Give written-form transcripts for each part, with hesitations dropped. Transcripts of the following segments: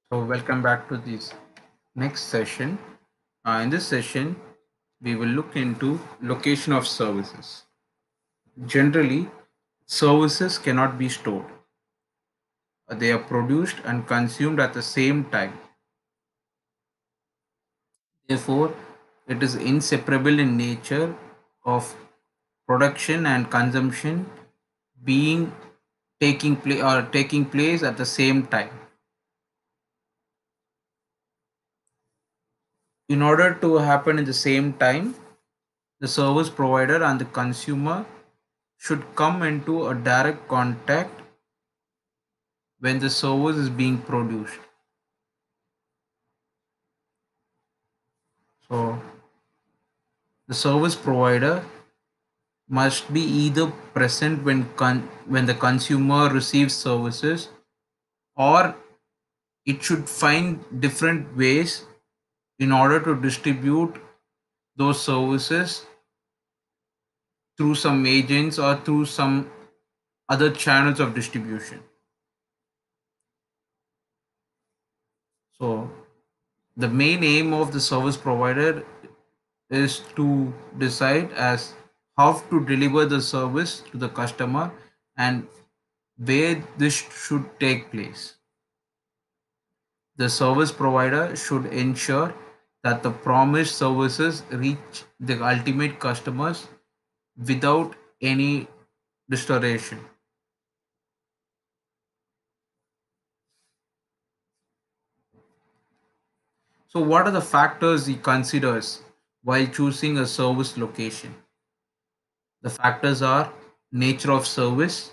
So welcome back to this next session. In this session, we will look into location of services. Generally, services cannot be stored. They are produced and consumed at the same time. Therefore, it is inseparable in nature of production and consumption being taking place at the same time. In order to happen at the same time, the service provider and the consumer should come into a direct contact when the service is being produced. So the service provider must be either present when the consumer receives services, or it should find different ways in order to distribute those services through some agents or through some other channels of distribution. So the main aim of the service provider is to decide as how to deliver the service to the customer and where this should take place. The service provider should ensure that the promised services reach the ultimate customers without any distortion. So, what are the factors he considers while choosing a service location? The factors are nature of service.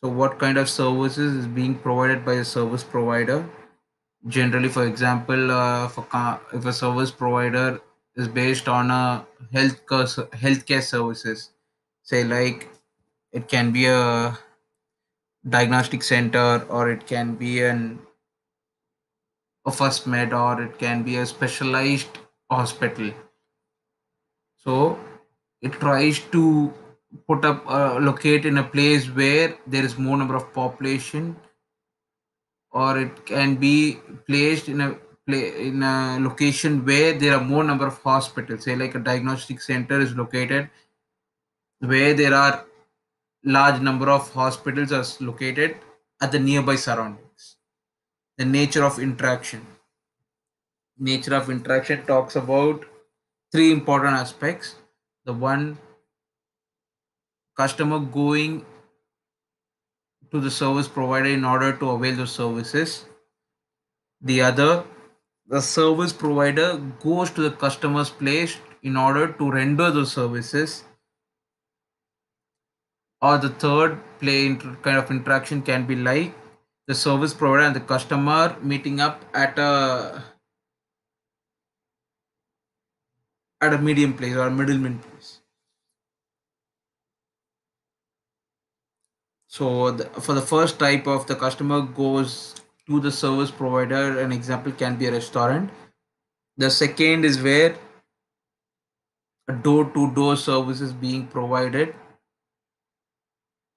So, what kind of services is being provided by a service provider? Generally, for example, if a service provider is based on a healthcare services, say like it can be a diagnostic center, or it can be a first med, or it can be a specialized hospital. So it tries to locate in a place where there is more number of population, or it can be placed in in a location where there are more number of hospitals. Say like a diagnostic center is located where there are large number of hospitals are located at the nearby surroundings. The nature of interaction talks about three important aspects. The one, customer going to the service provider in order to avail those services. The other, the service provider goes to the customer's place in order to render those services. Or the third kind of interaction can be like the service provider and the customer meeting up at a medium place or a middleman place. So for the first type of, the customer goes to the service provider, an example can be a restaurant. The second is where a door-to-door service is being provided,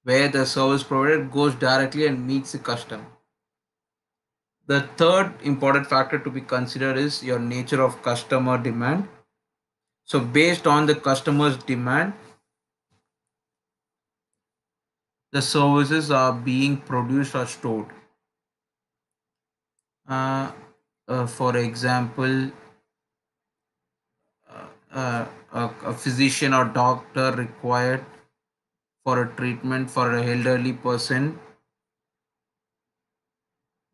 where the service provider goes directly and meets the customer. The third important factor to be considered is your nature of customer demand. So based on the customer's demand, the services are being produced or stored. Uh, for example, a physician or doctor required for a treatment for an elderly person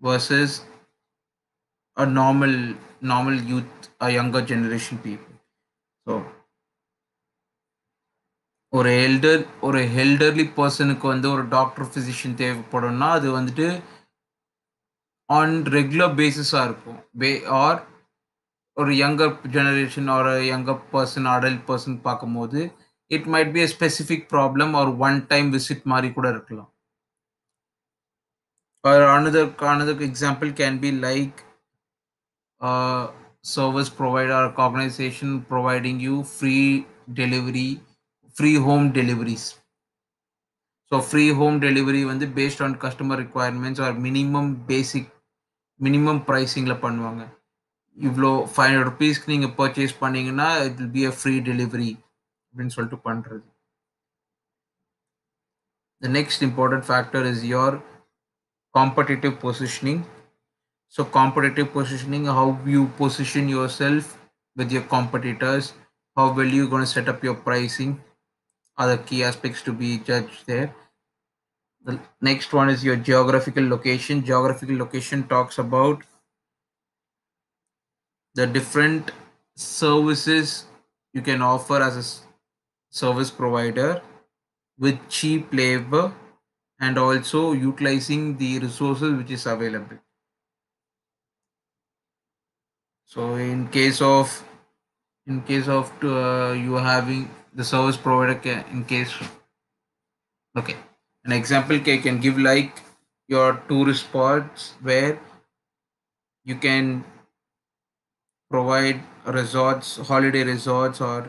versus a normal youth, a younger generation people. So ஒரு elderly பர்சனுக்கு வந்து ஒரு doctor physician தேவைப்படும்னா அது வந்துட்டு on regular பேசிஸாக இருக்கும் R ஒரு younger generation ஒரு younger person adult person பார்க்கும்போது it might be a specific problem ஒரு ஒன் டைம் விசிட் மாதிரி கூட இருக்கலாம். Or another example can be like a service provider or organization providing you free home deliveries. So free home delivery வந்து based on customer requirements or minimum basic minimum ப்ரைஸிங்கில் பண்ணுவாங்க. இவ்வளோ ₹500க்கு நீங்கள் purchase பண்ணீங்கன்னா it will be a free delivery அப்படின்னு சொல்லிட்டு பண்ணுறது. The next important factor is your competitive positioning. So competitive positioning, how you position yourself with your competitors, how well you going to set up your pricing are the key aspects to be judged there. The next one is your geographical location. Geographical location talks about the different services you can offer as a service provider with cheap labor and also utilizing the resources which is available. So in case of you having the service provider in case, okay, an example can give like your tourist spots where you can provide resorts, holiday resorts, or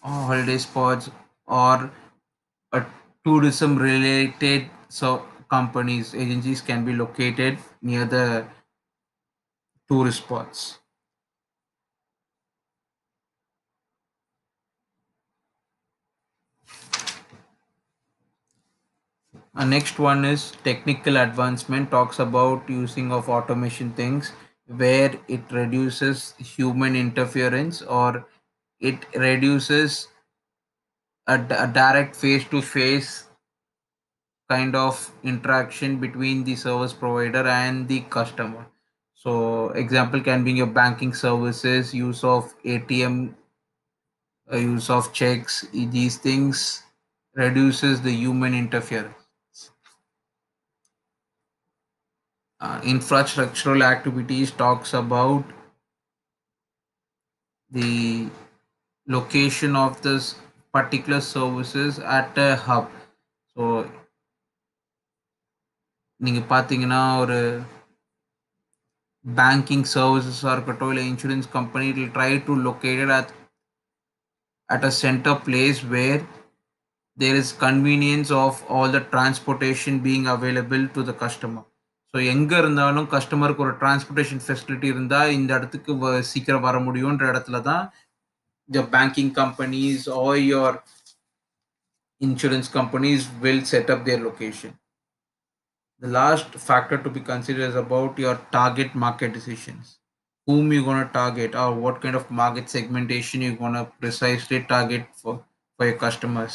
holiday spots, or a tourism related so companies agencies can be located near the tourist spots. Next one is technical advancement, talks about using of automation things where it reduces human interference or it reduces a direct face to face kind of interaction between the service provider and the customer. So example can be your banking services, use of ATM, use of checks. These things reduces the human interference. Infrastructural activities talks about the location of this particular services at a hub. So நீங்க பார்த்தீங்கன்னா ஒரு banking சர்வீசஸாக இருக்கட்டும் இல்லை insurance company it will try to located at a center place where there is convenience of all the transportation being available to the customer. So எங்கே இருந்தாலும் கஸ்டமருக்கு ஒரு transportation facility இருந்தால் இந்த இடத்துக்கு சீக்கிரம் வர முடியுன்ற இடத்துல தான் the banking companies or your insurance companies will set up their location. The last factor to be considered is about your target market decisions. Whom you're going to target or what kind of market segmentation you're going to precisely target for your customers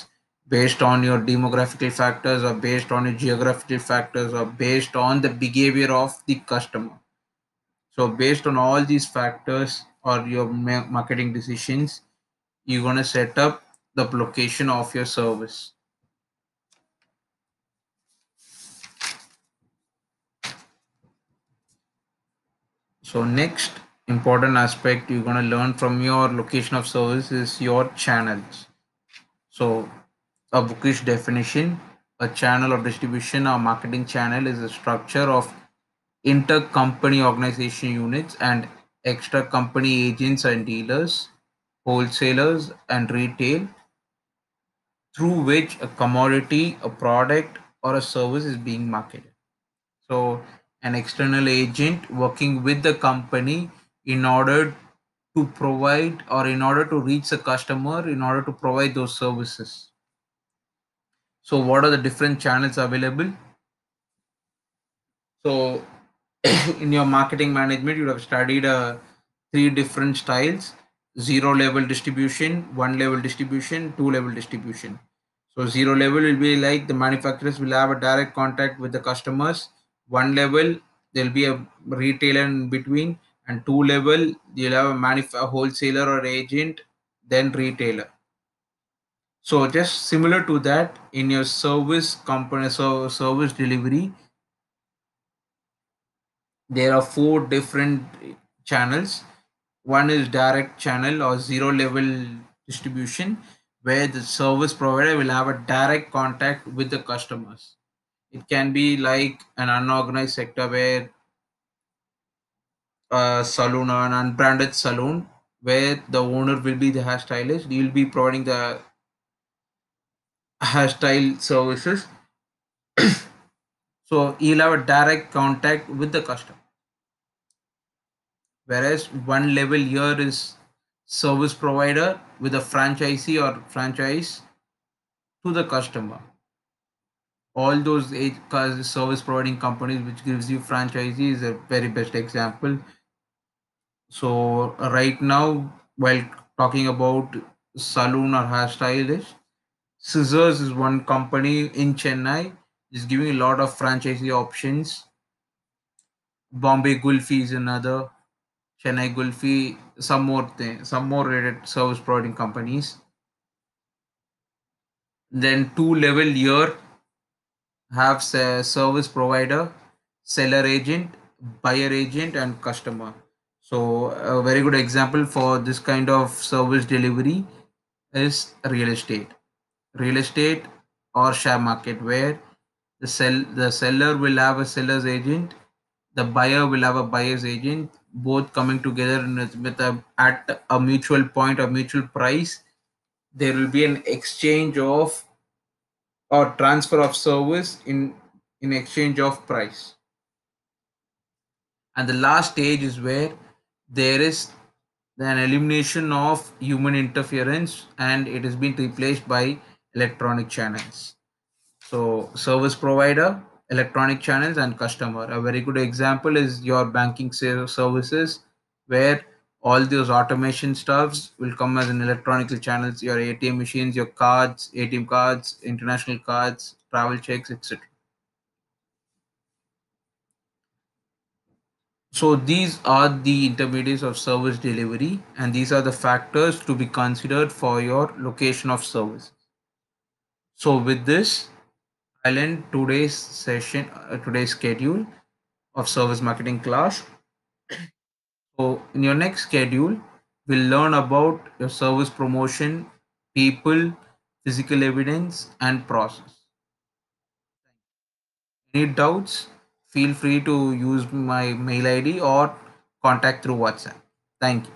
based on your demographical factors or based on your geographical factors or based on the behavior of the customer. So based on all these factors or your marketing decisions, you're going to set up the location of your service. So next important aspect you're going to learn from your location of service is your channels. So a bookish definition, a channel of distribution or marketing channel is a structure of intercompany organization units and extra company agents and dealers, wholesalers and retail through which a commodity, a product or a service is being marketed. So an external agent working with the company in order to provide or in order to reach the customer in order to provide those services. So what are the different channels available? So in your marketing management, you have studied three different styles: zero level distribution, one level distribution, two level distribution. So zero level will be like the manufacturers will have a direct contact with the customers. One level there'll be a retailer in between, and two level you'll have a wholesaler or agent, then retailer. So just similar to that in your service company, so service delivery, there are four different channels. One is direct channel or zero level distribution, where the service provider will have a direct contact with the customers. It can be like an unorganized sector where a saloon or an unbranded saloon where the owner will be the hairstylist. He will be providing the hairstyle services. So you'll have a direct contact with the customer. Whereas one level here is service provider with a franchisee or franchise to the customer. All those service providing companies which gives you franchisee is a very best example. So right now, while talking about saloon or hairstylist, Scissors is one company in Chennai is giving a lot of franchisee options. Bombay Gulfi is another. Chennai Gulfi, some more rated service providing companies. Then two level here have service provider, seller agent, buyer agent, and customer. So a very good example for this kind of service delivery is real estate or share market, where the seller will have a seller's agent, the buyer will have a buyer's agent, both coming together with a at a mutual point or mutual price. There will be an exchange of or transfer of service in exchange of price. And the last stage is where there is an elimination of human interference and it has been replaced by electronic channels. So service provider, electronic channels, and customer. A very good example is your banking services, where all those automation stuffs will come as an electronic channels. Your ATM machines, your cards, ATM cards, international cards, travel checks, etc. So these are the intermediates of service delivery, and these are the factors to be considered for your location of service. So with this, I'll end today's session, today's schedule of service marketing class. So in your next schedule, we'll learn about your service promotion, people, physical evidence, and process. Any doubts? Feel free to use my mail ID or contact through WhatsApp. Thank you.